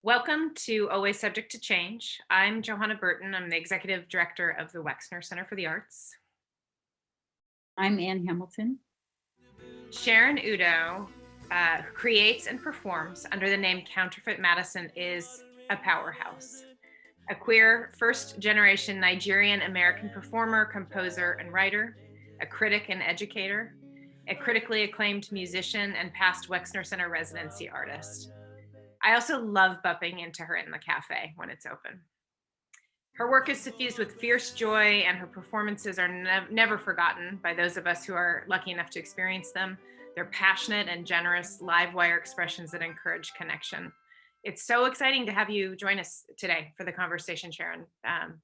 Welcome to Always Subject to Change. I'm Johanna Burton. I'm the Executive Director of the Wexner Center for the Arts. I'm Ann Hamilton. Sharon Udoh, who creates and performs under the name Counterfeit Madison, is a powerhouse. A queer, first-generation Nigerian-American performer, composer, and writer, a critic and educator, a critically acclaimed musician, and past Wexner Center residency artist. I also love bumping into her in the cafe when it's open. Her work is suffused with fierce joy, and her performances are never forgotten by those of us who are lucky enough to experience them. They're passionate and generous, live wire expressions that encourage connection. It's so exciting to have you join us today for the conversation, Sharon.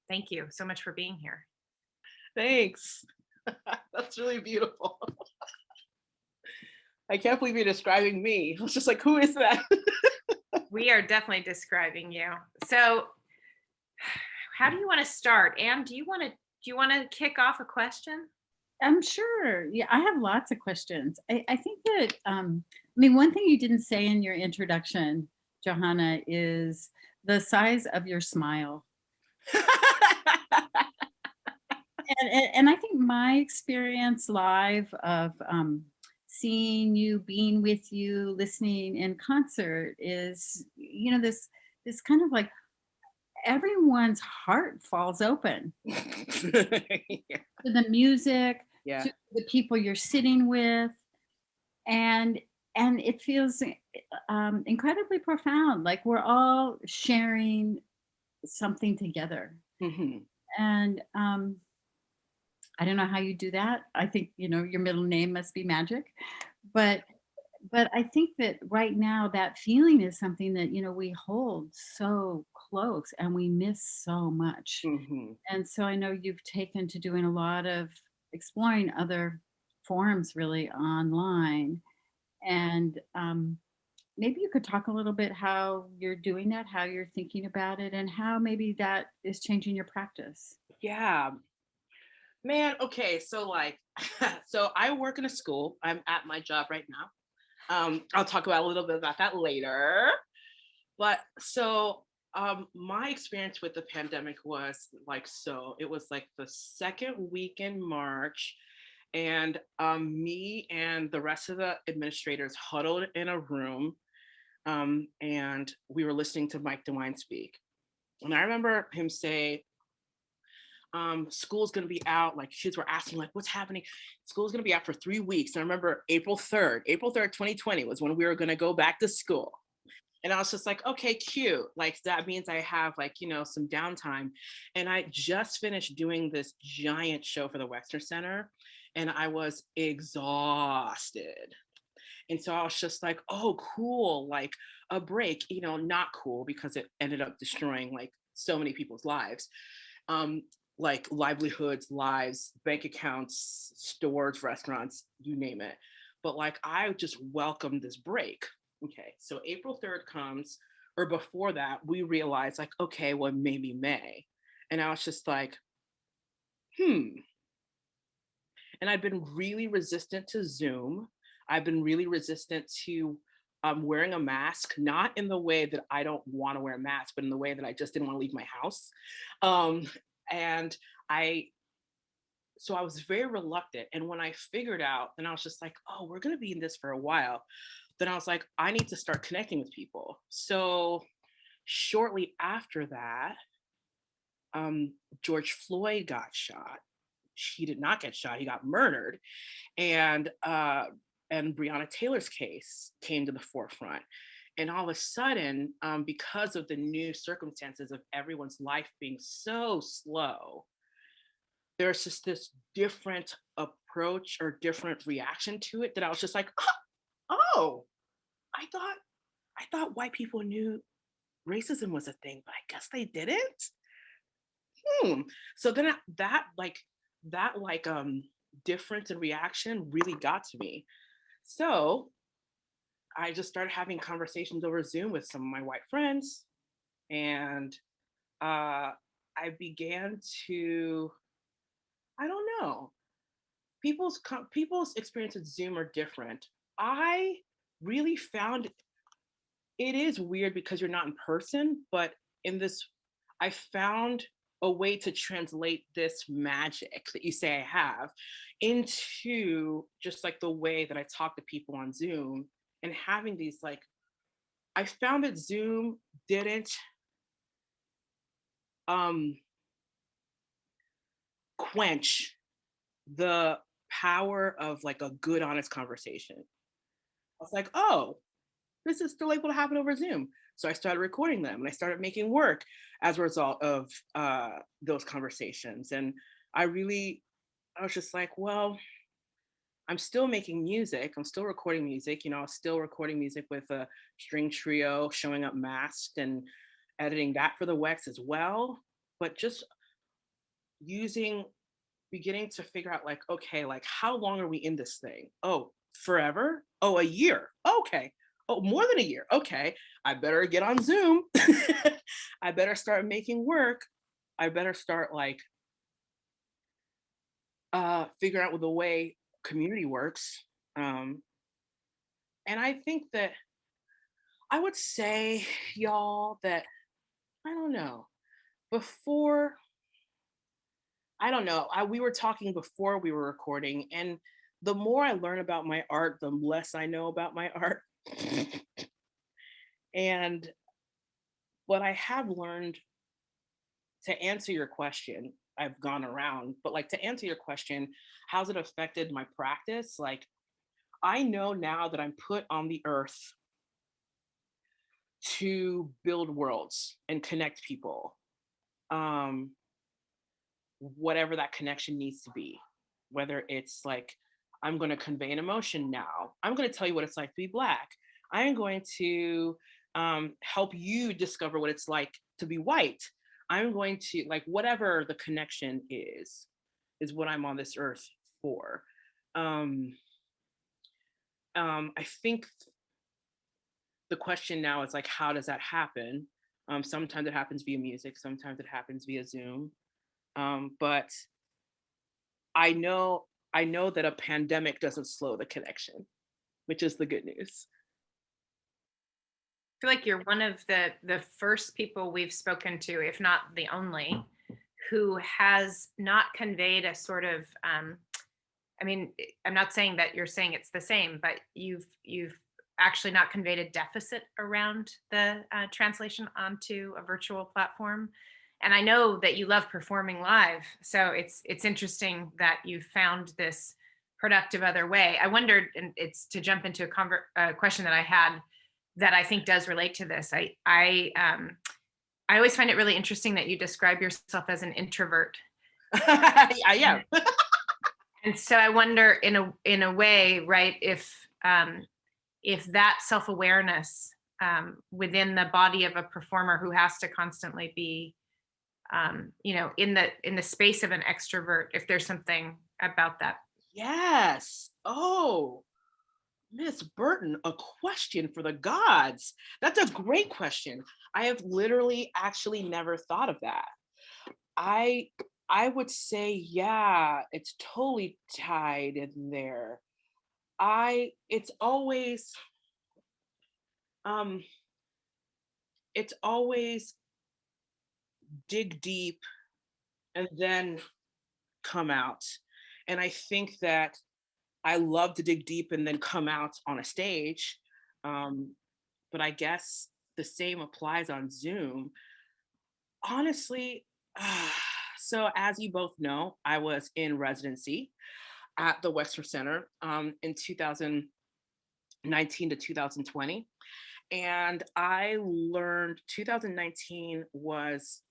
Thank you so much for being here. Thanks. That's really beautiful. I can't believe you're describing me. I was just like, who is that? We are definitely describing you. So how do you want to start? Anne, do you want to kick off a question? I'm sure. Yeah, I have lots of questions. I think that, one thing you didn't say in your introduction, Johanna, is the size of your smile. And I think my experience live of seeing you, being with you, listening in concert is, this kind of like everyone's heart falls open to the music, Yeah. to the people you're sitting with, and it feels incredibly profound. Like we're all sharing something together. Mm-hmm. And I don't know how you do that. I think your middle name must be magic, but I think that right now that feeling is something that we hold so close and we miss so much. Mm-hmm. And so I know you've taken to doing a lot of exploring other forms really online. And maybe you could talk a little bit how you're doing that, how you're thinking about it, and how maybe that is changing your practice. Yeah. Man, okay. So so I work in a school. I'm at my job right now. I'll talk about a little bit about that later. But so my experience with the pandemic was it was like the second week in March, and me and the rest of the administrators huddled in a room, and we were listening to Mike DeWine speak. And I remember him say, school's going to be out. Like kids were asking, like, what's happening? School's going to be out for 3 weeks. And I remember April 3rd, 2020 was when we were going to go back to school. And I was just like, okay, cute. Like that means I have some downtime. And I just finished doing this giant show for the Wexner Center, and I was exhausted. And so I was just like, oh, cool, like a break, not cool because it ended up destroying like so many people's lives. Like livelihoods, lives, bank accounts, stores, restaurants, you name it. But like I just welcomed this break. Okay, so April 3rd comes, or before that, we realized like, okay, well, maybe May. And I was just like, And I've been really resistant to Zoom. I've been really resistant to wearing a mask, not in the way that I don't want to wear a mask, but in the way that I just didn't want to leave my house. And so I was very reluctant. And when I figured out, then I was just like, oh, we're going to be in this for a while. Then I was like, I need to start connecting with people. So shortly after that, George Floyd got shot. He did not get shot. He got murdered. And Breonna Taylor's case came to the forefront. And all of a sudden, because of the new circumstances of everyone's life being so slow, there's just this different approach or different reaction to it that I was just like, oh, I thought white people knew racism was a thing, but I guess they didn't. So then that difference in reaction really got to me. So I just started having conversations over Zoom with some of my white friends, and I began to, I don't know, people's experience with Zoom are different. I really found it is weird because you're not in person, but in this, I found a way to translate this magic that you say I have into just like the way that I talk to people on Zoom and having these like, I found that Zoom didn't um quench the power of like a good honest conversation. I was like, oh, this is still able to happen over Zoom. So I started recording them and I started making work as a result of those conversations. And I was just like, well, I'm still making music. I'm still recording music. You know, I'm still recording music with a string trio, showing up masked and editing that for the Wex as well. But just using, beginning to figure out like, okay, like how long are we in this thing? Oh, forever? Oh, a year. Okay. Oh, more than a year. Okay. I better get on Zoom. I better start making work. I better start like figuring out the way community works. And I think that I would say, y'all, that I don't know, before, I don't know, we were talking before we were recording, and the more I learn about my art, the less I know about my art. And what I have learned, to answer your question, I've gone around, but like to answer your question, how's it affected my practice? Like, I know now that I'm put on the earth to build worlds and connect people. Um, Whatever that connection needs to be, whether it's like, I'm going to convey an emotion now, I'm going to tell you what it's like to be Black, I'm going to help you discover what it's like to be white, I'm going to like, whatever the connection is what I'm on this earth for. um I think the question now is like, how does that happen? Sometimes it happens via music, sometimes it happens via Zoom. But I know that a pandemic doesn't slow the connection, which is the good news. I feel like you're one of the first people we've spoken to, if not the only, who has not conveyed a sort of I mean, I'm not saying that you're saying it's the same, but you've actually not conveyed a deficit around the translation onto a virtual platform. And I know that you love performing live, so it's interesting that you found this productive other way. I wondered, and it's to jump into a question that I had that I think does relate to this. I always find it really interesting that you describe yourself as an introvert. I am. And so I wonder, in a way, right, if that self-awareness within the body of a performer who has to constantly be, in the space of an extrovert, if there's something about that. Yes. Oh, Miss Burton, a question for the gods. That's a great question. I have literally actually never thought of that. I I would say, yeah, it's totally tied in there. It's always um it's always dig deep and then come out. And I think that I love to dig deep and then come out on a stage. Um, but I guess the same applies on Zoom. Honestly, so as you both know, I was in residency at the Wexford Center in 2019 to 2020. And I learned 2019 was,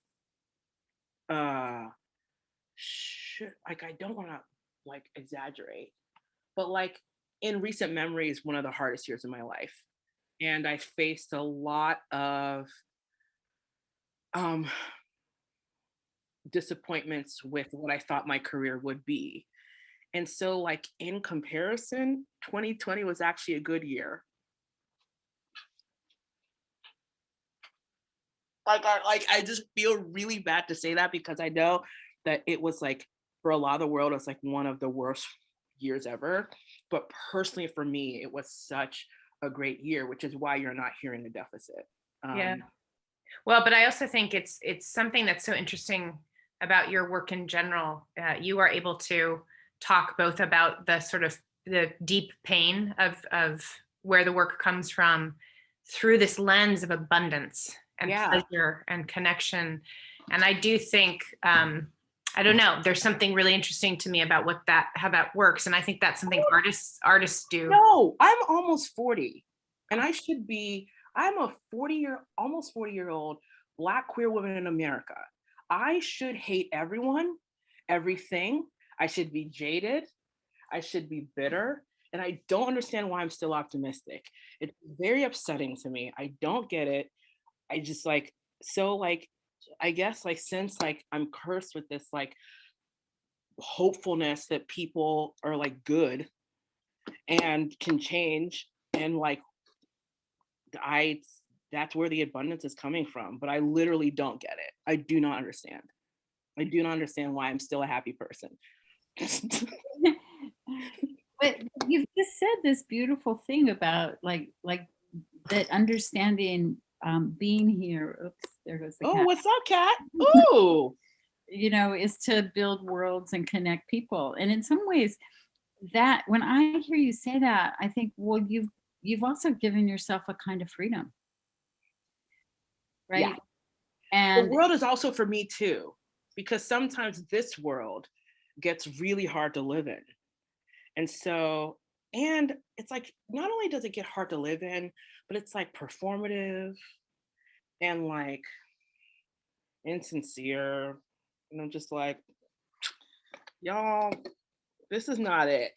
uh, like, I don't want to like exaggerate, but like in recent memory is one of the hardest years of my life. And I faced a lot of um, disappointments with what I thought my career would be. And so, like, in comparison, 2020 was actually a good year. I just feel really bad to say that because I know that it was like, for a lot of the world, it's like one of the worst years ever. But personally, for me, it was such a great year, which is why you're not hearing the deficit. Yeah. Well, but I also think it's something that's so interesting about your work in general. You are able to talk both about the sort of the deep pain of where the work comes from through this lens of abundance and Yeah. pleasure and connection. And I do think I don't know, there's something really interesting to me about how that works. And I think that's something artists do. No, I'm almost 40, and I'm a almost 40-year-old Black queer woman in America. I should hate everyone, everything. I should be jaded. I should be bitter. And I don't understand why I'm still optimistic. It's very upsetting to me. I don't get it. I just I guess since I'm cursed with this hopefulness that people are good and can change, and that's where the abundance is coming from. But I literally don't get it. I do not understand. I do not understand why I'm still a happy person. But you've just said this beautiful thing about like that understanding being here. Oops, there goes the cat. Oh, what's up, cat? Ooh. Is to build worlds and connect people. And in some ways, that when I hear you say that, I think, well, you've also given yourself a kind of freedom, right? Yeah. And the world is also for me too, because sometimes this world gets really hard to live in. And so, and it's not only does it get hard to live in, but it's performative and insincere. And I'm just y'all, this is not it.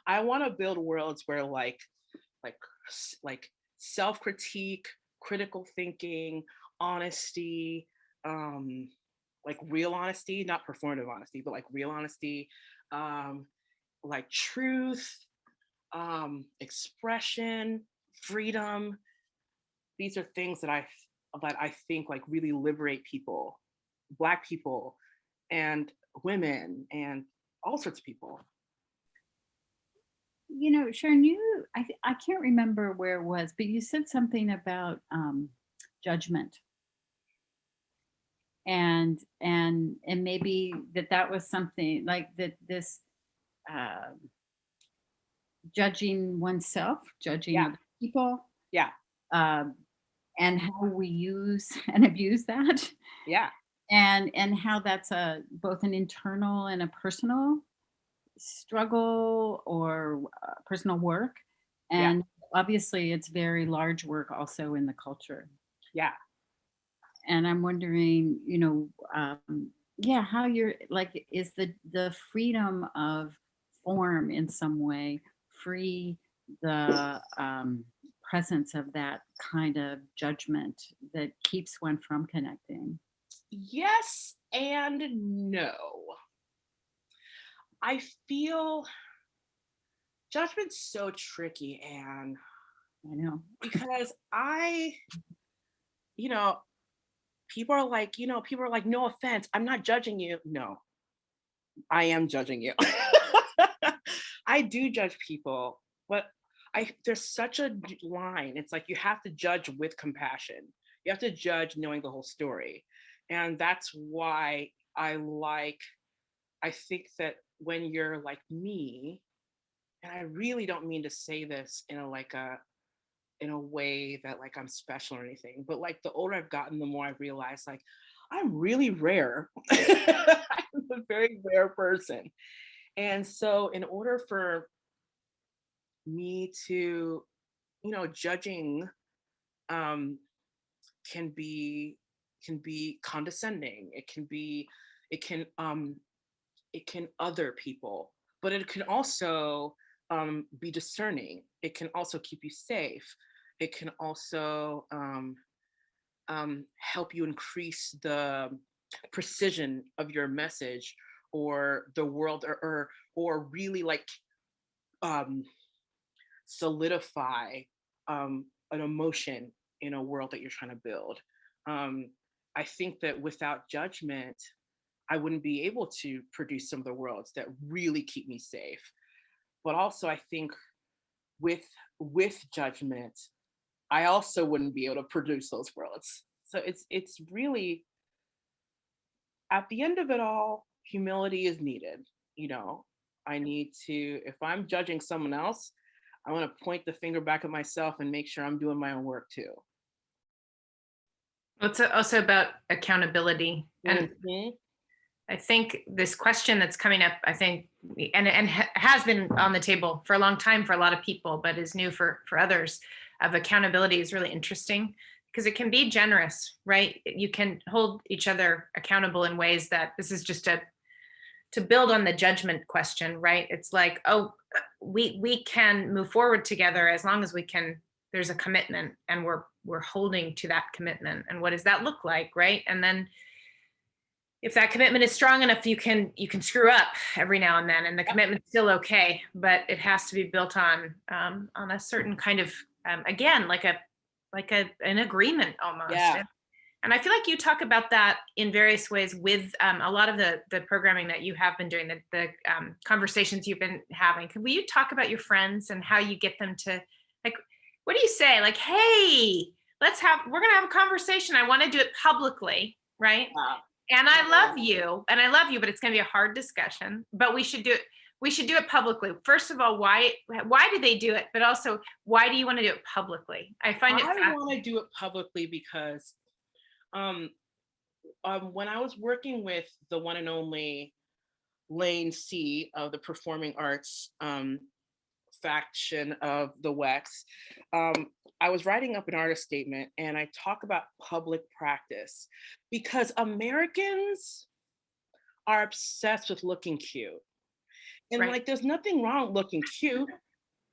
I want to build worlds where self-critique, critical thinking, honesty, real honesty, not performative honesty, but real honesty, truth, expression, freedom. These are things that I think really liberate people, Black people and women and all sorts of people. Sharon, I can't remember where it was, but you said something about judgment. And maybe that was something that this judging oneself, judging other people. Yeah. And how we use and abuse that. Yeah. And how that's both an internal and a personal struggle or personal work. And obviously it's very large work also in the culture. Yeah. And I'm wondering, how you're is the freedom of form in some way free the presence of that kind of judgment that keeps one from connecting? Yes and no. I feel judgment's so tricky, Anne. I know. Because people are no offense, I'm not judging you. No, I am judging you. I do judge people, but there's such a line. It's you have to judge with compassion. You have to judge knowing the whole story. And that's why I think that when you're like me, and I really don't mean to say this in a way that I'm special or anything, but the older I've gotten, the more I've realized I'm really rare. I'm a very rare person. And so in order for me to, judging can be condescending. It can other people, but it can also be discerning. It can also keep you safe. It can also help you increase the precision of your message or the world, or really solidify an emotion in a world that you're trying to build. I think that without judgment, I wouldn't be able to produce some of the worlds that really keep me safe. But also, I think with judgment, I also wouldn't be able to produce those worlds. So it's really, at the end of it all, humility is needed. You know, I need to, if I'm judging someone else, I want to point the finger back at myself and make sure I'm doing my own work too. It's also about accountability. And Mhm. I think this question that's coming up, I think, and has been on the table for a long time for a lot of people, but is new for others, of accountability is really interesting because it can be generous, right? You can hold each other accountable in ways that, this is just to build on the judgment question, right? It's like, oh, we can move forward together as long as we can. There's a commitment, and we're holding to that commitment. And what does that look like, right? And then if that commitment is strong enough, you can screw up every now and then, and the commitment's still okay, but it has to be built on a certain kind of again, like an agreement almost. Yeah. And I feel like you talk about that in various ways with a lot of the programming that you have been doing, the conversations you've been having. Will you talk about your friends and how you get them to, like, what do you say? Like, hey, we're going to have a conversation. I want to do it publicly, right? Wow. And I love you, but it's going to be a hard discussion. But we should do it. We should do it publicly. First of all, why do they do it? But also, why do you want to do it publicly? I find it fascinating. I want to do it publicly because when I was working with the one and only Lane C of the performing arts faction of the WEX, I was writing up an artist statement, and I talk about public practice because Americans are obsessed with looking cute. And Right. like, there's nothing wrong with looking cute,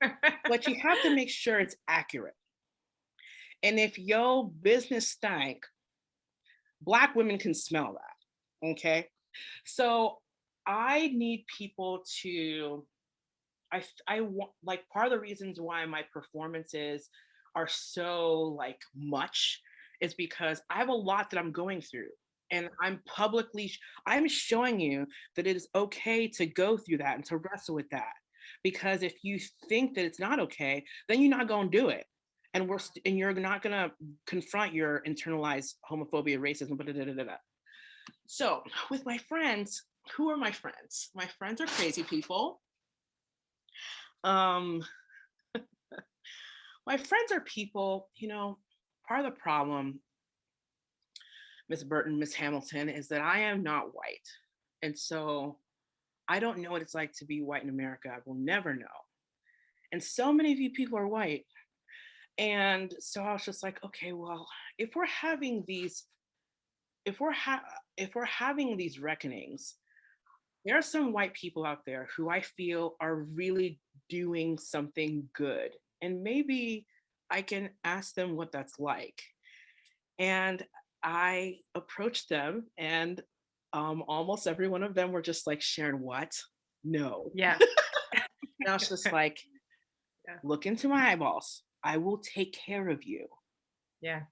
but you have to make sure it's accurate. And if your business stank, Black women can smell that, okay? So I need people to, I want, like, part of the reasons why my performances are so like much is because I have a lot that I'm going through, and I'm showing you that it is okay to go through that and to wrestle with that. Because if you think that it's not okay, then you're not going to do it. And you're not going to confront your internalized homophobia, racism, blah, blah, blah, blah. So with my friends, who are my friends? My friends are crazy people. My friends are people, you know, part of the problem, Miss Burton, Miss Hamilton, is that I am not white. And so I don't know what it's like to be white in America. I will never know. And so many of you people are white. And so I was just like, okay, well, if we're having these reckonings, there are some white people out there who I feel are really doing something good. And maybe I can ask them what that's like. And I approached them, and almost every one of them were just like, Sharon, what? No. Yeah. And I was just like, look into my eyeballs. I will take care of you. Yeah.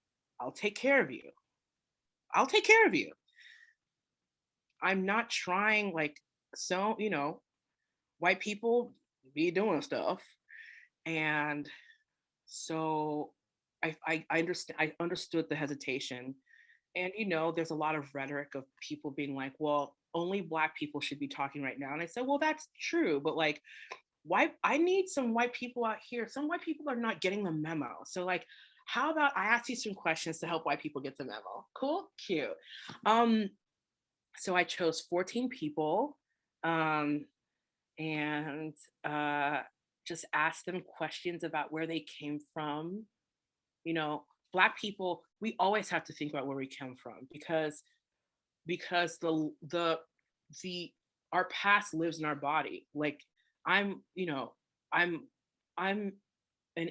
I'll take care of you. I'll take care of you. I'm not trying, like, so, you know, white people be doing stuff. And so I understood the hesitation. And, you know, there's a lot of rhetoric of people being like, well, only Black people should be talking right now. And I said, well, that's true. But like, I need some white people out here. Some white people are not getting the memo. So like, how about I ask you some questions to help white people get the memo? Cool, cute. So I chose 14 people and just asked them questions about where they came from. You know, Black people, we always have to think about where we come from because the our past lives in our body. Like, I'm an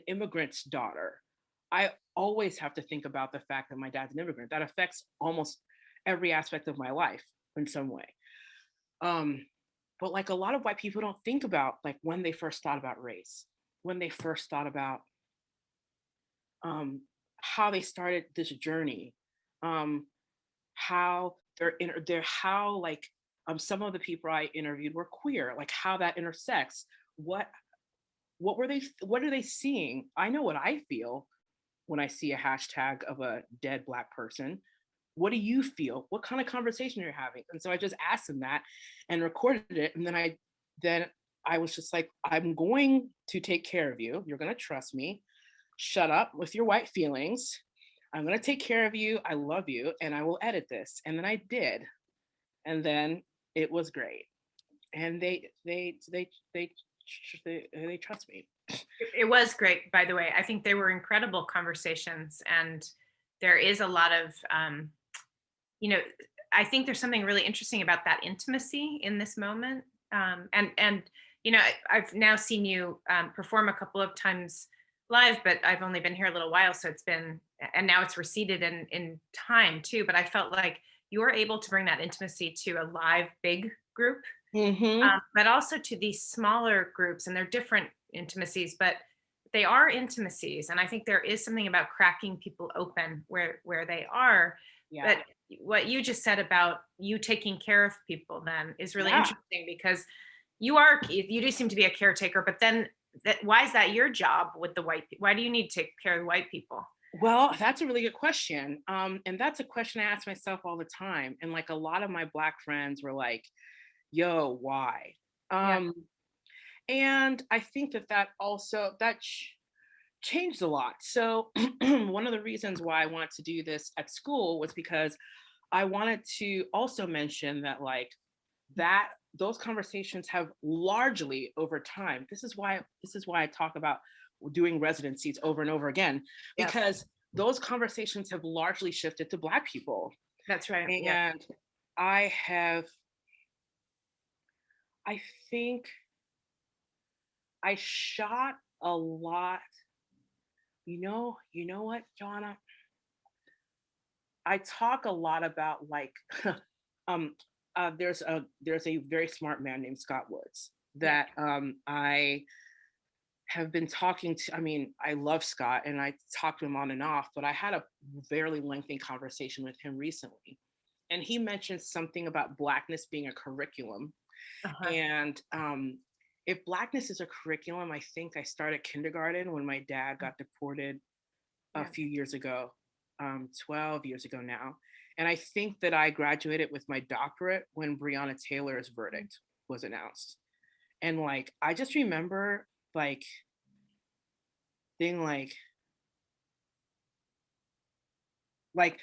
immigrant's daughter. I always have to think about the fact that my dad's an immigrant. That affects almost every aspect of my life in some way. But like, a lot of white people don't think about like when they first thought about race, when they first thought about how they started this journey, how how like some of the people I interviewed were queer, like how that intersects, what what are they seeing? I know what I feel when I see a hashtag of a dead Black person. What do you feel? What kind of conversation you're having? And so I just asked them that and recorded it. And then I was just like, I'm going to take care of you. You're going to trust me. Shut up with your white feelings. I'm going to take care of you. I love you. And I will edit this. And then I did. And then it was great. And they trust me. It was great, by the way. I think they were incredible conversations, and there is a lot of, you know, I think there's something really interesting about that intimacy in this moment. And you know, I've now seen you perform a couple of times live, but I've only been here a little while, so it's been, and now it's receded in time too. But I felt like you were able to bring that intimacy to a live big group, Mm-hmm. but also to these smaller groups, and they're different intimacies, but they are intimacies. And I think there is something about cracking people open where they are. Yeah. But what you just said about you taking care of people then is really Yeah. interesting, because you do seem to be a caretaker, but then why is that your job with the white people? Why do you need to take care of the white people? Well, that's a really good question. And that's a question I ask myself all the time. And like a lot of my Black friends were like, yo, why? Yeah. And I think that also changed a lot. So one of the reasons why I wanted to do this at school was because I wanted to also mention that like that those conversations have largely over time. This is why I talk about doing residencies over and over again, Yeah. because those conversations have largely shifted to Black people. That's right. And Yeah. I think I shot a lot. You know what, Johanna? I talk a lot about like there's a very smart man named Scott Woods that I have been talking to. I mean, I love Scott and I talk to him on and off, but I had a fairly lengthy conversation with him recently. And he mentioned something about Blackness being a curriculum. Uh-huh. And if Blackness is a curriculum, I think I started kindergarten when my dad got deported a few years ago, 12 years ago now. And I think that I graduated with my doctorate when Breonna Taylor's verdict was announced. And like, I just remember like being I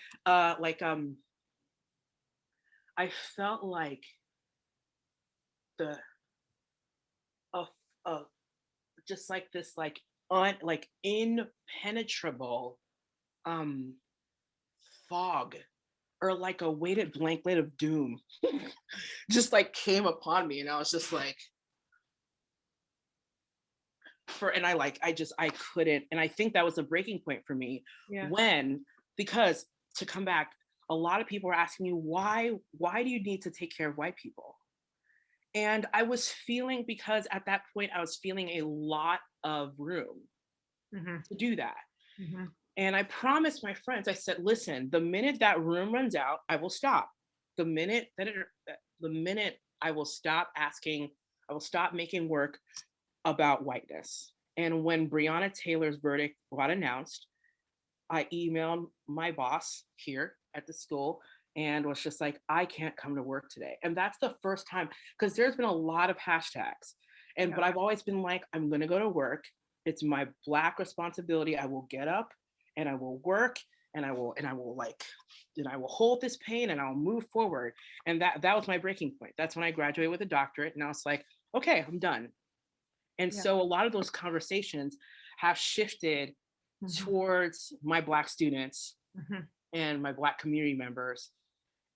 felt like the uh, uh just like this like impenetrable fog or like a weighted blanket of doom just like came upon me, and I was just like I couldn't. And I think that was a breaking point for me because to come back, a lot of people were asking me why do you need to take care of white people? And I was feeling, because at that point I was feeling a lot of room to do that. And I promised my friends, I said, listen, the minute that room runs out, I will stop. The minute I will stop asking, I will stop making work about whiteness. And when Breonna Taylor's verdict got announced, I emailed my boss here at the school and was just like, I can't come to work today. And that's the first time, because there's been a lot of hashtags. But I've always been like, I'm gonna go to work. It's my Black responsibility. I will get up and I will work and I will hold this pain and I'll move forward. And that was my breaking point. That's when I graduated with a doctorate. And I was like, okay, I'm done. And so a lot of those conversations have shifted towards my Black students and my Black community members,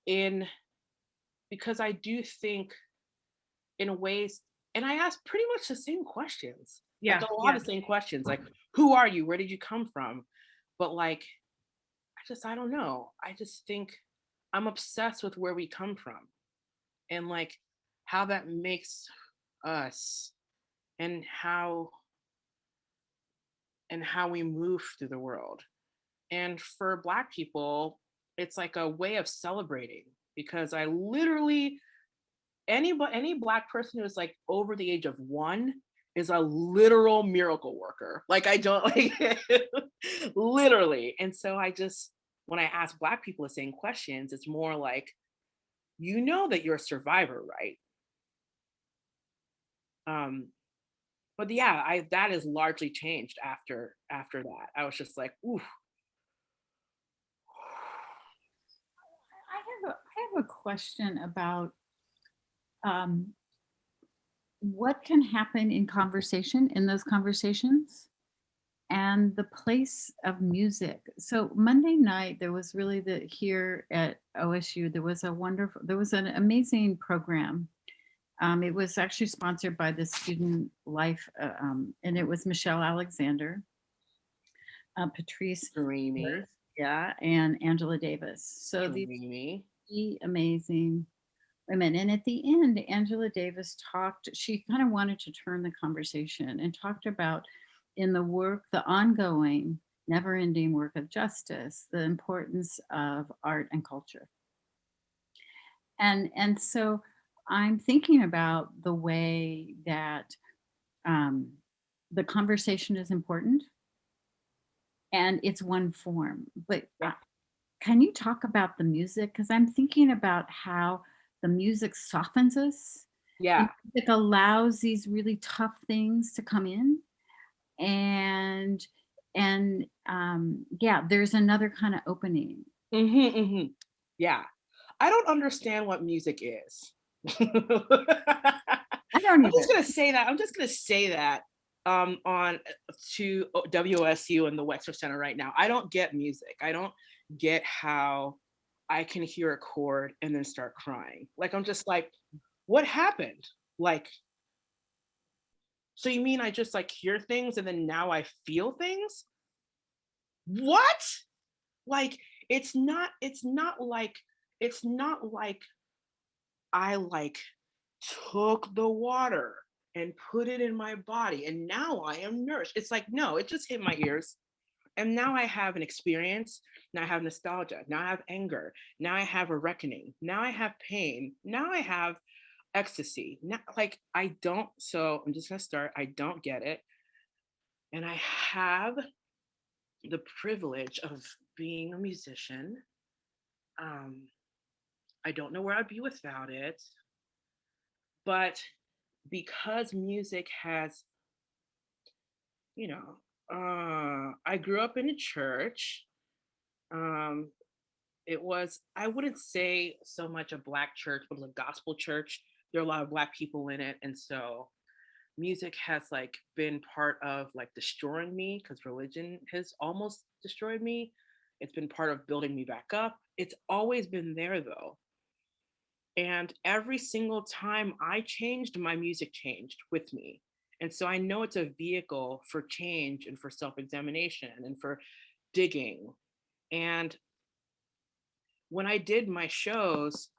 because I do think in ways, and I ask pretty much the same questions, like a lot of the same questions, like, who are you? Where did you come from? But like, I don't know. I just think I'm obsessed with where we come from and like how that makes us and how we move through the world. And for Black people, it's like a way of celebrating, because I literally, any Black person who's like over the age of 1 is a literal miracle worker. Like I don't like literally. And so I just, when I ask Black people the same questions, it's more like, you know that you're a survivor, right? But yeah, that has largely changed after that. I was just like, ooh. I have a question about what can happen in conversation, in those conversations, and the place of music. So Monday night, there was really here at OSU, there was an amazing program. It was actually sponsored by the Student Life, and it was Michelle Alexander, Patrice, Dreamy. yeah, and Angela Davis. So these Dreamy. amazing women. And at the end, Angela Davis she kind of wanted to turn the conversation and talked about in the work, the ongoing, never ending work of justice, the importance of art and culture. And so I'm thinking about the way that the conversation is important and it's one form. But can you talk about the music? Because I'm thinking about how the music softens us. Yeah. Music allows these really tough things to come in. And yeah, there's another kind of opening. Yeah. I don't understand what music is. I don't either. I'm just gonna say that on to WSU and the Wexner Center right now. I don't get music. I don't get how I can hear a chord and then start crying. Like I'm just like, what happened? Like, so you mean I just like hear things and then now I feel things? What? Like it's not like I like took the water and put it in my body and now I am nourished. It's like, no, it just hit my ears. And now I have an experience. Now I have nostalgia. Now I have anger. Now I have a reckoning. Now I have pain. Now I have ecstasy. Now, like so I'm just gonna start. I don't get it. And I have the privilege of being a musician. I don't know where I'd be without it. But because music has, I grew up in a church. It was, I wouldn't say so much a Black church, but it was a gospel church. There are a lot of Black people in it. And so music has like been part of like destroying me because religion has almost destroyed me. It's been part of building me back up. It's always been there though. And every single time I changed, my music changed with me. And so I know it's a vehicle for change and for self-examination and for digging. And when I did my shows,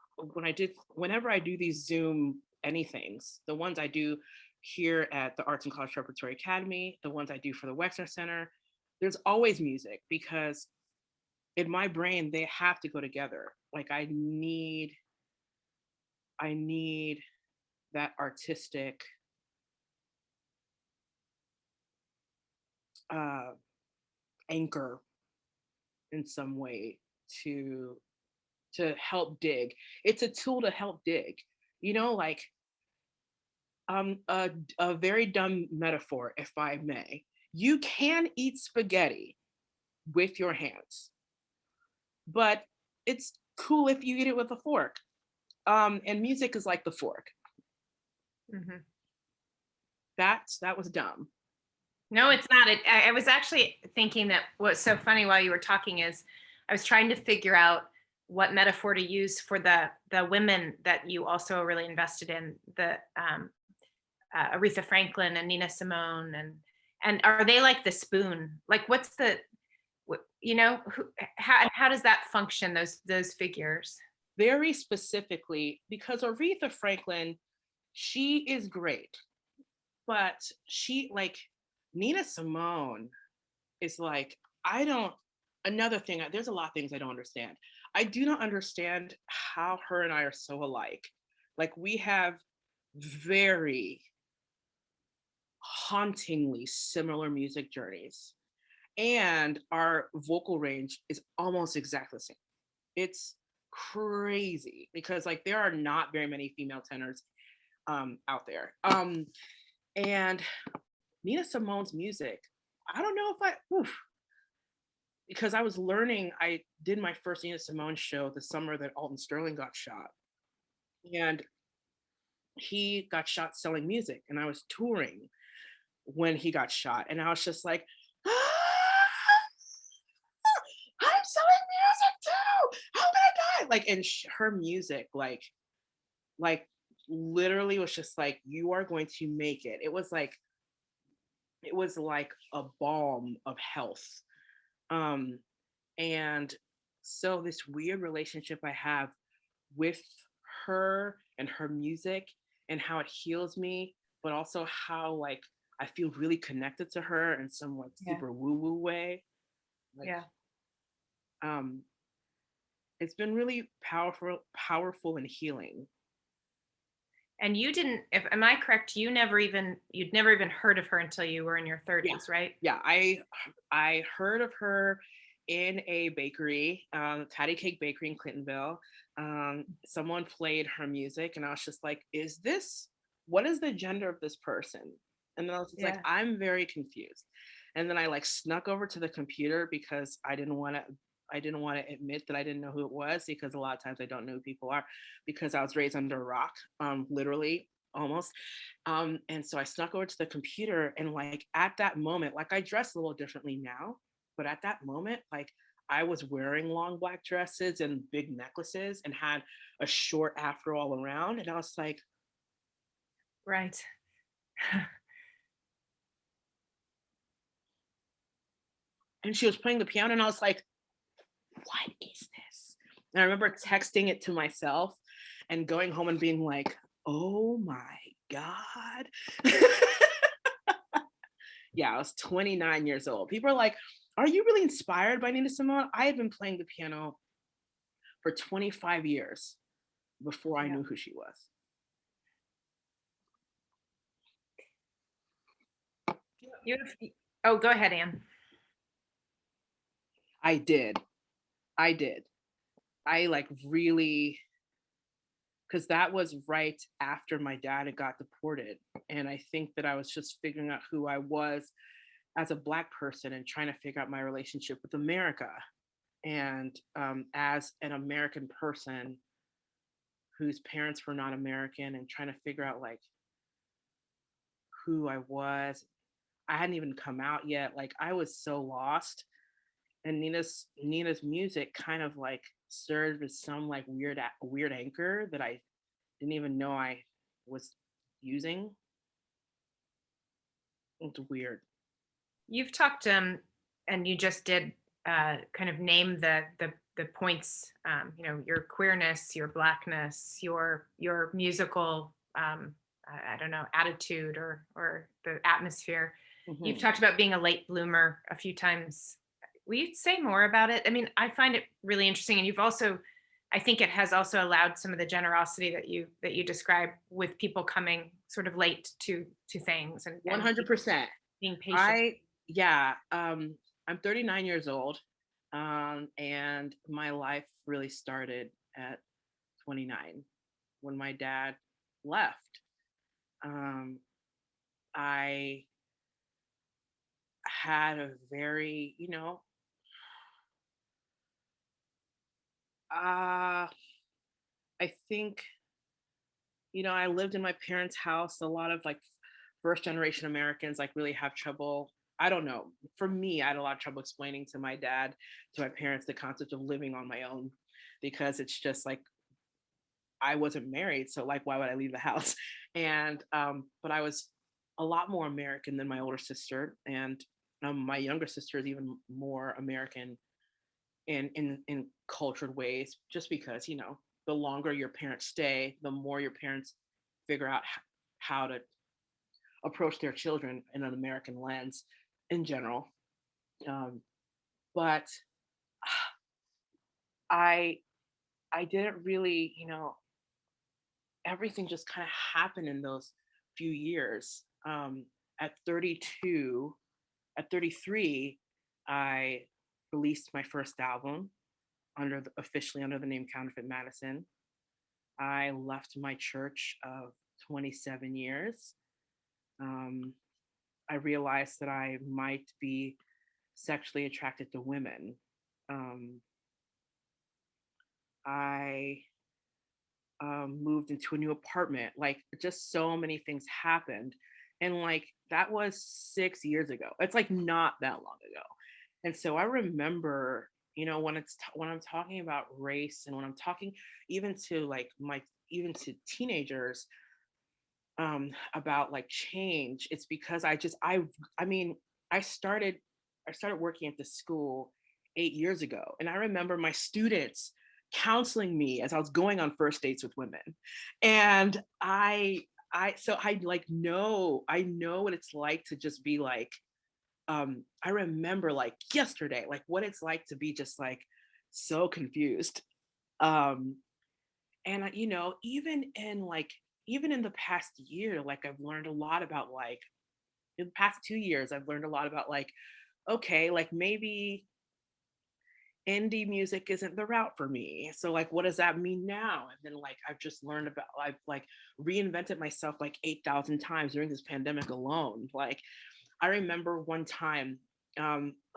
whenever I do these Zoom anythings, the ones I do here at the Arts and College Preparatory Academy, the ones I do for the Wexner Center, there's always music because in my brain, they have to go together. Like I need that artistic anchor in some way to help dig. It's a tool to help dig. Like a very dumb metaphor, if I may. You can eat spaghetti with your hands, but it's cool if you eat it with a fork. And music is like the fork. Mm-hmm. That was dumb. No, it's not. I was actually thinking that what's so funny while you were talking is I was trying to figure out what metaphor to use for the women that you also really invested in, the Aretha Franklin and Nina Simone, and are they like the spoon? Like what's the, how does that function, those figures? Very specifically, because Aretha Franklin, she is great, but she like Nina Simone is like, another thing, there's a lot of things I don't understand. I do not understand how her and I are so alike. Like we have very hauntingly similar music journeys. And our vocal range is almost exactly the same. It's crazy because like there are not very many female tenors out there. And Nina Simone's music, I don't know if because I was learning, I did my first Nina Simone show the summer that Alton Sterling got shot. And he got shot selling music, and I was touring when he got shot. And I was just like, I'm selling music too. How can I die? Like, and her music, like literally was just like, you are going to make it. It was like a balm of health. And so this weird relationship I have with her and her music and how it heals me, but also how like I feel really connected to her in some like super woo-woo way. Like, Yeah. It's been really powerful and healing. And you didn't, if am I correct, you'd never even heard of her until you were in your 30s, right? Yeah, I heard of her in a bakery, Patty Cake Bakery in Clintonville. Someone played her music, and I was just like, what is the gender of this person? And then I was just like, I'm very confused. And then I like snuck over to the computer because I didn't want to admit that I didn't know who it was, because a lot of times I don't know who people are because I was raised under a rock, literally almost. And so I snuck over to the computer, and like at that moment, like I dress a little differently now, but at that moment, like I was wearing long black dresses and big necklaces and had a short afro all around. And I was like, right. and she was playing the piano, and I was like, what is this? And I remember texting it to myself and going home and being like, oh my God. Yeah, I was 29 years old. People are like, are you really inspired by Nina Simone? I had been playing the piano for 25 years before I knew who she was. Oh, go ahead, Anne. I did. I like really, because that was right after my dad had got deported. And I think that I was just figuring out who I was as a Black person and trying to figure out my relationship with America. And as an American person whose parents were not American, and trying to figure out like who I was. I hadn't even come out yet. Like I was so lost. And Nina's music kind of like served as some like weird anchor that I didn't even know I was using. It's weird. You've talked and you just did kind of name the points, your queerness, your Blackness, your musical I don't know, attitude or the atmosphere. Mm-hmm. You've talked about being a late bloomer a few times. Will you say more about it? I mean, I find it really interesting, and you've also, I think it has also allowed some of the generosity that you describe with people coming sort of late to things, and 100% being patient. I'm 39 years old, and my life really started at 29 when my dad left. I had a very, I think, I lived in my parents' house. A lot of like first generation Americans like really have trouble. I don't know. For me, I had a lot of trouble explaining to my dad, to my parents, the concept of living on my own, because it's just like I wasn't married, so like why would I leave the house? And but I was a lot more American than my older sister, and my younger sister is even more American in cultured ways, just because the longer your parents stay, the more your parents figure out how to approach their children in an American lens in general. But I didn't really, everything just kind of happened in those few years. at 32, at 33, I released my first album officially under the name Counterfeit Madison. I left my church of 27 years. I realized that I might be sexually attracted to women. I moved into a new apartment. Like, just so many things happened. And like, that was 6 years ago. It's like not that long ago. And so I remember, when I'm talking about race, and when I'm talking even to like even to teenagers, about like change, it's because I mean, I started working at the school 8 years ago, and I remember my students counseling me as I was going on first dates with women. And I like I know what it's like to just be like, I remember like yesterday, like what it's like to be just like so confused. Um, and even in the past year, like I've learned a lot about like in the past 2 years, I've learned a lot about like, okay, like maybe indie music isn't the route for me. So like, what does that mean now? And then like, I've like reinvented myself like 8,000 times during this pandemic alone. Like, I remember one time,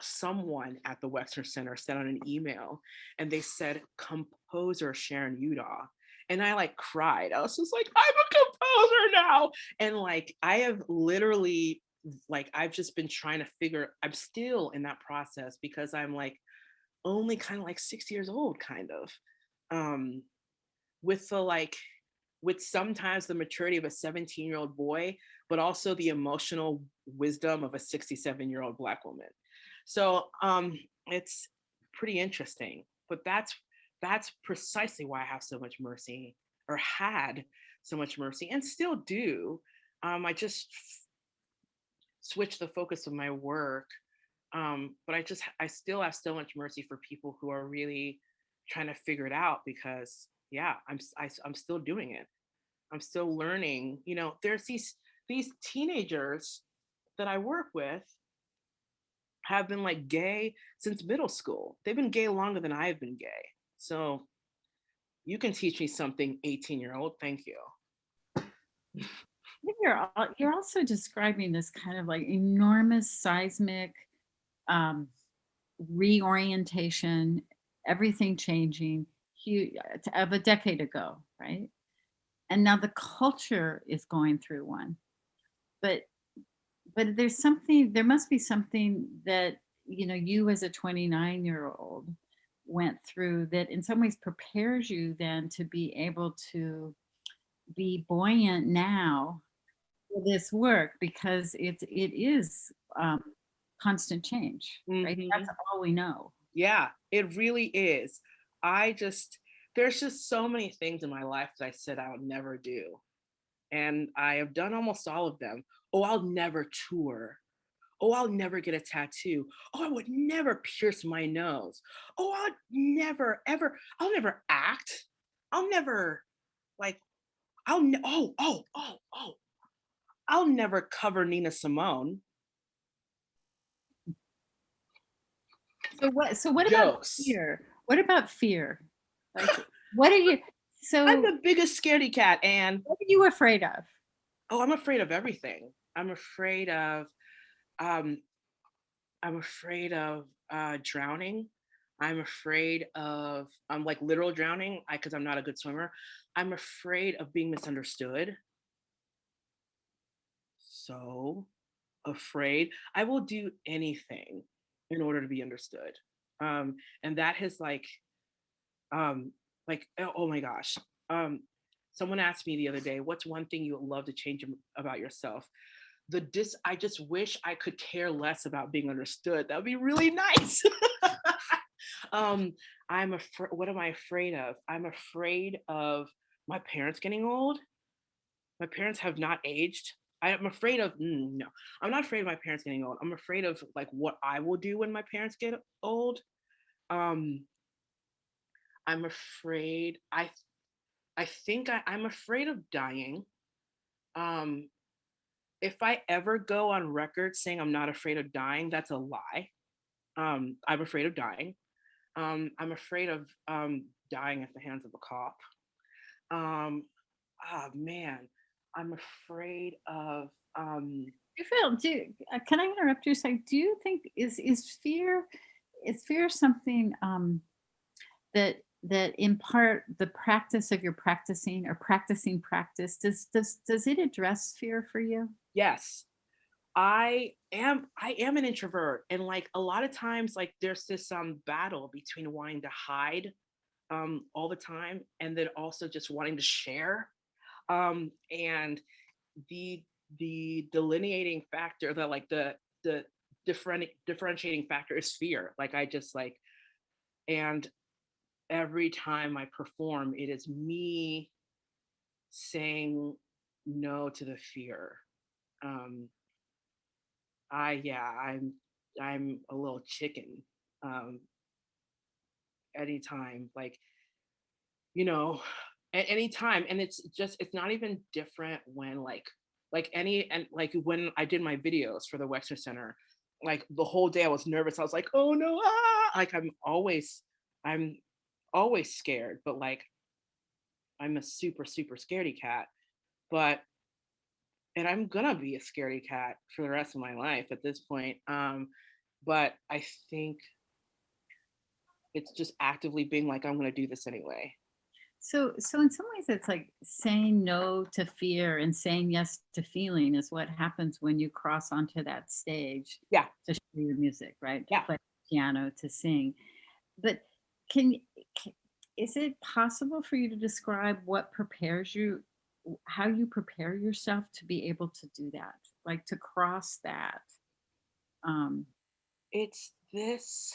someone at the Wexner Center sent out an email, and they said composer Sharon Udoh. And I like cried. I was just like, I'm a composer now. And like, I have literally, like, I've just been trying to I'm still in that process, because I'm like only kind of like 6 years old, kind of. Um, with the like, with sometimes the maturity of a 17-year-old boy, but also the emotional wisdom of a 67-year-old Black woman. So it's pretty interesting. But that's precisely why I have so much mercy, or had so much mercy, and still do. I just switched the focus of my work, but I still have so much mercy for people who are really trying to figure it out, because yeah, I'm still doing it. I'm still learning. There's these teenagers that I work with have been like gay since middle school. They've been gay longer than I've been gay. So you can teach me something, 18-year-old. Thank you. I think you're also describing this kind of like enormous seismic um, reorientation, everything changing of a decade ago, right? And now the culture is going through one. But there must be something that you as a 29-year-old went through that in some ways prepares you then to be able to be buoyant now for this work, because it is constant change, right? That's all we know. Yeah, it really is. There's just so many things in my life that I said I would never do. And I have done almost all of them. Oh, I'll never tour. Oh, I'll never get a tattoo. Oh, I would never pierce my nose. Oh, I'll never act. I'll never, like, I'll never cover Nina Simone. So what about Jokes. fear? What about fear? Like, what are you? So I'm the biggest scaredy cat, and what are you afraid of? oh, I'm afraid of everything. I'm afraid of um drowning. I'm afraid of like literal drowning, because I'm not a good swimmer. I'm afraid of being misunderstood. So afraid. I will do anything in order to be understood. And that has um oh my gosh. Someone asked me the other day, what's one thing you would love to change about yourself? I just wish I could care less about being understood. That would be really nice. What am I afraid of? I'm afraid of my parents getting old. My parents have not aged. I'm afraid of no. I'm not afraid of my parents getting old. I'm afraid of like what I will do when my parents get old. Um, I'm afraid. I think I'm afraid of dying. Um, if I ever go on record saying I'm not afraid of dying, that's a lie. I'm afraid of dying. I'm afraid of dying at the hands of a cop. Um, man, I'm afraid of. Can I interrupt you? Say, do you think is fear something that in part the practice of your practicing or practicing practice does it address fear for you? Yes, I am an introvert, and like a lot of times, like there's this battle between wanting to hide all the time and then also just wanting to share. And the delineating factor, the differentiating factor is fear. Like I just like, and every time I perform, it is me saying no to the fear. Um, I'm a little chicken. Um, anytime, like at any time, and it's not even different when like when I did my videos for the Wexner Center, like the whole day I was nervous. I was like, oh no, like I'm always scared, but like I'm a super super scaredy cat. But and I'm gonna be a scaredy cat for the rest of my life at this point. But I think it's just actively being like, I'm gonna do this anyway. So in some ways, it's like saying no to fear and saying yes to feeling is what happens when you cross onto that stage Yeah, to show your music, right? To yeah. play piano, to sing. But can, can is it possible for you to describe what prepares you, how you prepare yourself to be able to do that, like to cross that? Um, It's this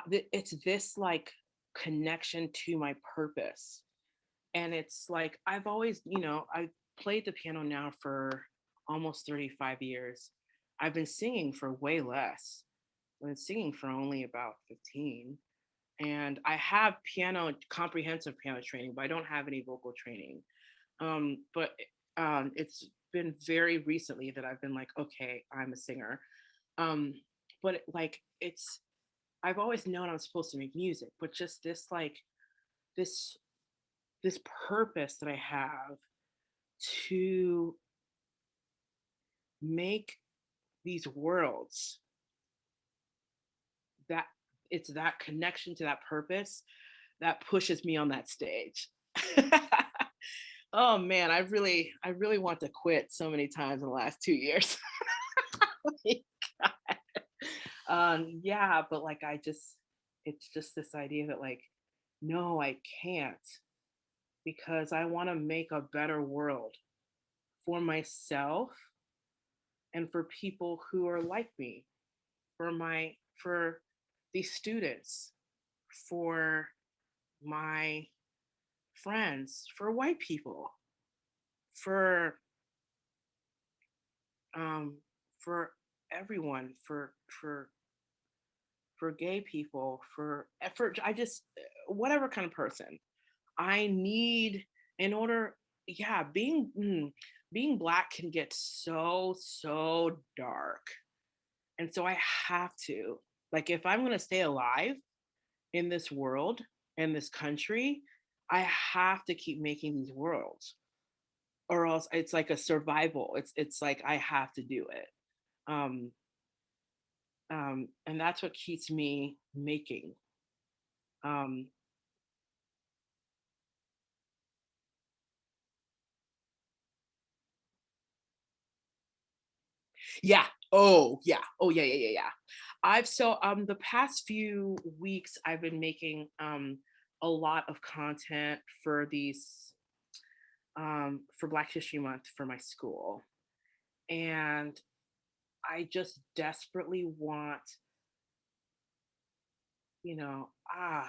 it's this like connection to my purpose. And it's like I've always, I played the piano now for almost 35 years. I've been singing for way less. I've been singing for only about 15. And I have comprehensive piano training, but I don't have any vocal training. But it's been very recently that I've been like, okay, I'm a singer. Um, but like I've always known I'm supposed to make music, but just this this purpose that I have to make these worlds, that it's that connection to that purpose that pushes me on that stage. Oh man, I really want to quit so many times in the last 2 years. Yeah, but like it's just this idea that like, no, I can't, because I want to make a better world for myself and for people who are like me, for these students, for my friends, for white people, for um for everyone, for gay people, for I just whatever kind of person I need in order. Yeah, being Black can get so so dark, and so I have to, like, if I'm going to stay alive in this world, in this country, I have to keep making these worlds, or else it's like a survival. It's like I have to do it. Um, and that's what keeps me making. Um, yeah. Oh yeah. Oh yeah. Yeah. Yeah. Yeah. The past few weeks I've been making a lot of content for these for Black History Month for my school, and I just desperately want, you know, ah,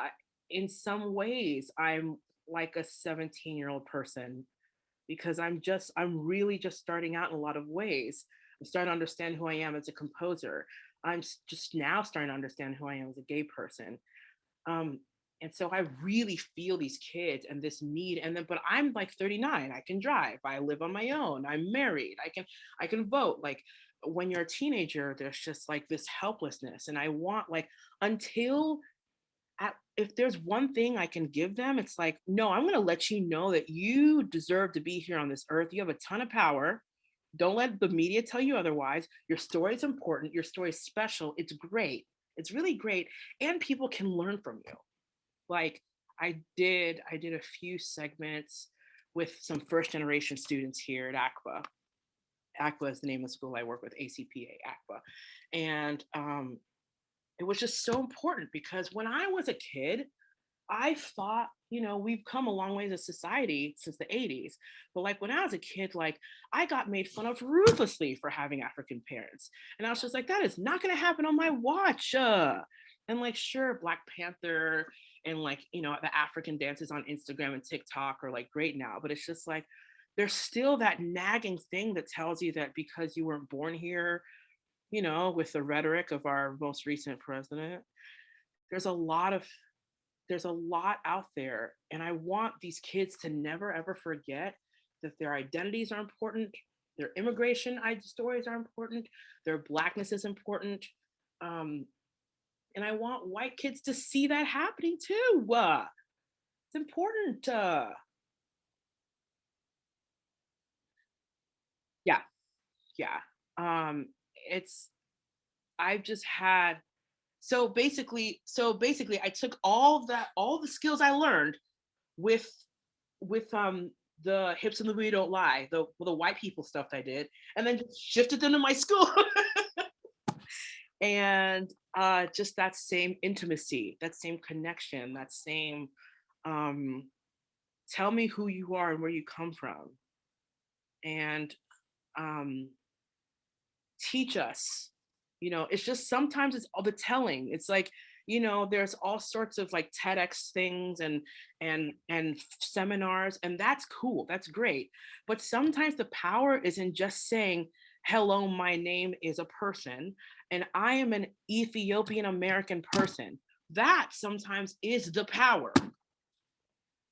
I, in some ways, I'm like a 17-year-old person, because I'm really just starting out in a lot of ways. I'm starting to understand who I am as a composer. Just now starting to understand who I am as a gay person. Um, And so I really feel these kids and this need. And then, but I'm like 39, I can drive, I live on my own, I'm married, I can vote. Like when you're a teenager, there's just like this helplessness. And I want like, until if there's one thing I can give them, it's like, no, I'm going to let you know that you deserve to be here on this earth. You have a ton of power. Don't let the media tell you otherwise. Your story is important. Your story is special. It's great. It's really great. And people can learn from you. Like I did a few segments with some first generation students here at ACPA. ACPA is the name of the school I work with, ACPA, ACPA. And it was just so important because when I was a kid, I thought, we've come a long way as a society since the 80s. But like when I was a kid, like I got made fun of ruthlessly for having African parents. And I was just like, that is not going to happen on my watch. And like, sure, Black Panther and like, the African dances on Instagram and TikTok are like great now. But it's just like, there's still that nagging thing that tells you that because you weren't born here, with the rhetoric of our most recent president, there's a lot out there. And I want these kids to never ever forget that their identities are important, their immigration stories are important, their Blackness is important. And I want white kids to see that happening too. It's important. Yeah. It's I've just had so basically I took all the skills I learned with the hips and the booty don't lie, the white people stuff I did, and then just shifted them to my school. And just that same intimacy, that same connection, that same tell me who you are and where you come from, and teach us. It's just sometimes it's all the telling. It's like, there's all sorts of like TEDx things and seminars, and that's cool, that's great. But sometimes the power is in just saying, hello, my name is a person, and I am an Ethiopian American person. That sometimes is the power.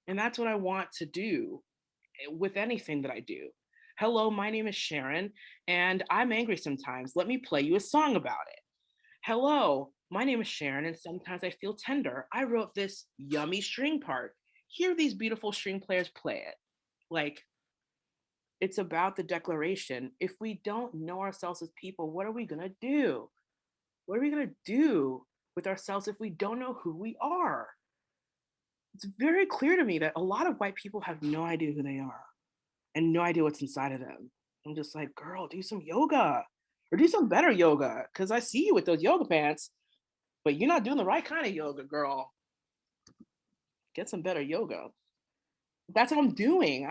And that's what I want to do with anything that I do. Hello, my name is Sharon, and I'm angry sometimes. Let me play you a song about it. Hello, my name is Sharon, and sometimes I feel tender. I wrote this yummy string part. Hear these beautiful string players play it. Like, it's about the declaration. If we don't know ourselves as people, what are we gonna do? What are we gonna do with ourselves if we don't know who we are? It's very clear to me that a lot of white people have no idea who they are and no idea what's inside of them. I'm just like, girl, do some yoga or do some better yoga. Cause I see you with those yoga pants, but you're not doing the right kind of yoga, girl. Get some better yoga. That's what I'm doing.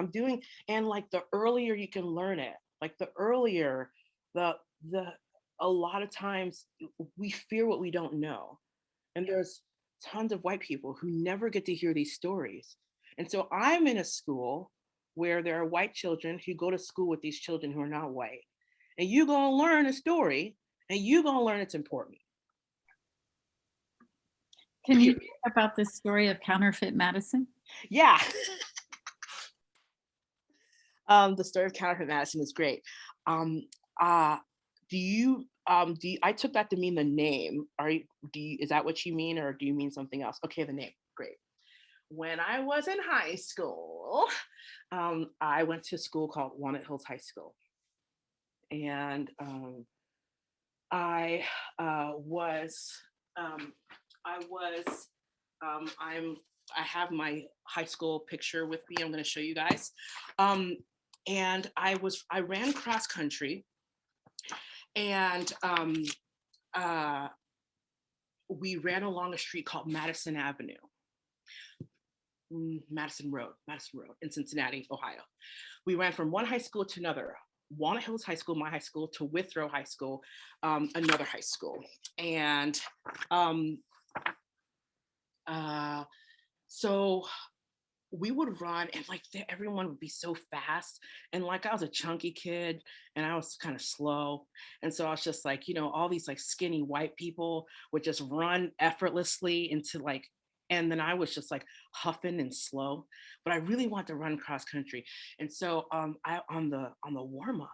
And like the earlier you can learn it, like the earlier, the a lot of times we fear what we don't know. And there's tons of white people who never get to hear these stories. And so I'm in a school where there are white children who go to school with these children who are not white. And you're going to learn a story and you're going to learn it's important. Can you talk about the story of Counterfeit Madison? Yeah. The story of Counterfeit Madison is great. I took that to mean the name. Is that what you mean, or do you mean something else? Okay, the name, great. When I was in high school, I went to a school called Walnut Hills High School. And I have my high school picture with me. I'm going to show you guys. And I ran cross country, and we ran along a street called Madison Avenue. Madison Road in Cincinnati, Ohio. We ran from one high school to another. Walnut Hills High School, my high school, to Withrow High School, another high school. And so we would run, and like everyone would be so fast, and like I was a chunky kid and I was kind of slow, and so I was just like, all these like skinny white people would just run effortlessly into like And then I was just like huffing and slow, but I really want to run cross country. And so I on the warm up,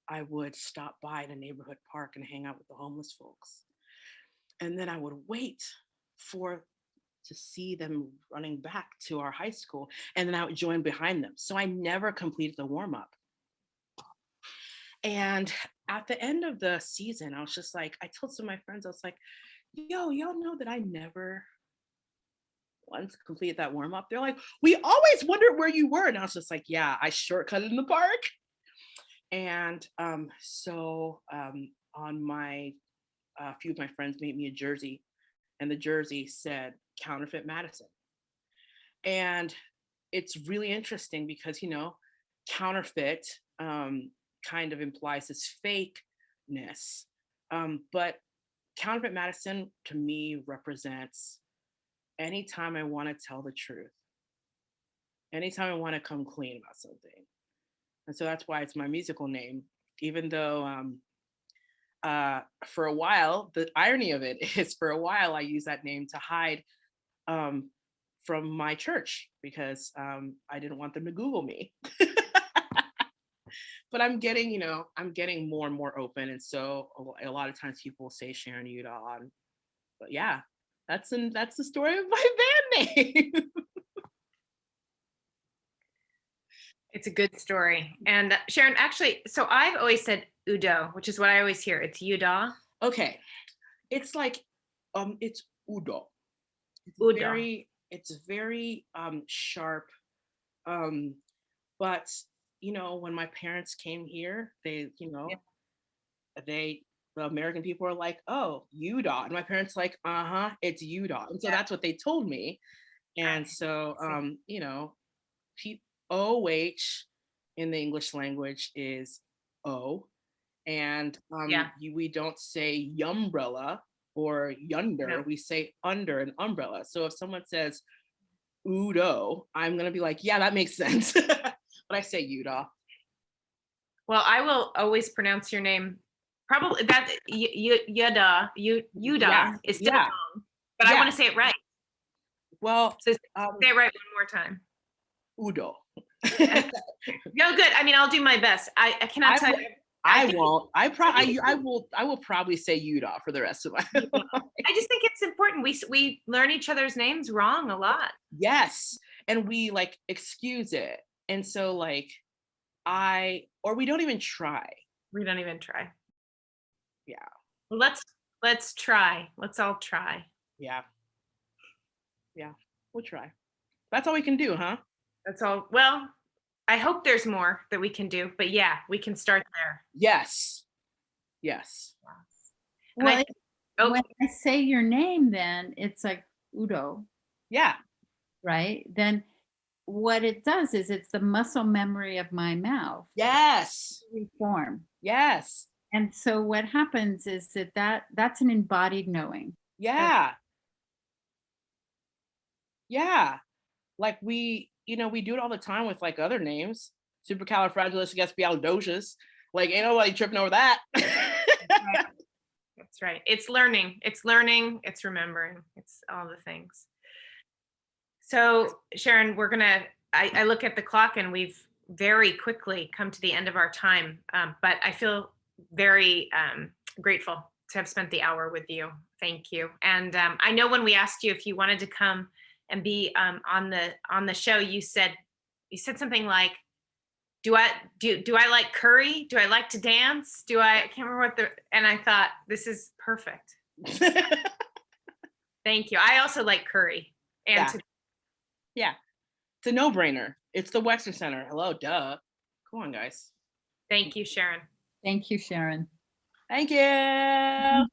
I would stop by the neighborhood park and hang out with the homeless folks. And then I would wait to see them running back to our high school, and then I would join behind them. So I never completed the warm up. And at the end of the season, I was just like, I told some of my friends, I was like, yo, y'all know that I never once completed that warm up? They're like, we always wondered where you were. And I was just like, yeah, I shortcutted in the park. And so on my, a few of my friends made me a jersey, and the jersey said Counterfeit Madison. And it's really interesting because, you know, counterfeit kind of implies this fakeness. But Counterfeit Madison to me represents anytime I want to tell the truth, anytime I want to come clean about something. And so that's why it's my musical name, even though for a while, the irony of it is for a while, I used that name to hide from my church because I didn't want them to Google me. But I'm getting, you know, I'm getting more and more open. And so a lot of times people say Sharon Udoh. But yeah, that's the story of my band name. It's a good story. And Sharon, actually, so I've always said Udoh, which is what I always hear. It's Udoh. Okay. It's like, it's Udoh. Udoh. It's very sharp. But, you know, when my parents came here, they, you know, the American people are like, oh, Udoh. And my parents like, it's Udoh. And so that's what they told me. And so, you know, OH in the English language is O. And we don't say umbrella or yunder, No. we say under an umbrella. So if someone says Udoh, I'm gonna be like, yeah, that makes sense. But I say Udoh. Well, I will always pronounce your name. Probably that Udoh is still wrong, but I want to say it right. Well, so say it right one more time. Udoh. No, good. I mean, I'll do my best. I cannot tell you. I won't. I will probably say Udoh for the rest of my life. I just think it's important. We learn each other's names wrong a lot. Yes, and we like excuse it, and so like we don't even try. We don't even try. Yeah. Well, let's try. Let's all try. Yeah. Yeah, we'll try. That's all we can do, huh? That's all. Well, I hope there's more that we can do, but yeah, we can start there. Yes. Well, when I say your name, then it's like Udoh. Yeah. Right? Then what it does is it's the muscle memory of my mouth. Yes. Reform. Yes. And so what happens is that's an embodied knowing. Yeah. Yeah. Like we do it all the time with like other names. Supercalifragilisticexpialidocious. Like ain't nobody tripping over that. That's right. It's learning. It's remembering. It's all the things. So Sharon, I look at the clock and we've very quickly come to the end of our time. But I feel very grateful to have spent the hour with you. Thank you. And I know when we asked you if you wanted to come and be on the show, you said something like, do I like curry? Do I like to dance? I can't remember and I thought, this is perfect. Thank you. I also like curry. And yeah. It's a no-brainer. It's the Wexner Center. Hello, duh. Come on, guys. Thank you, Sharon. Thank you, Sharon. Thank you.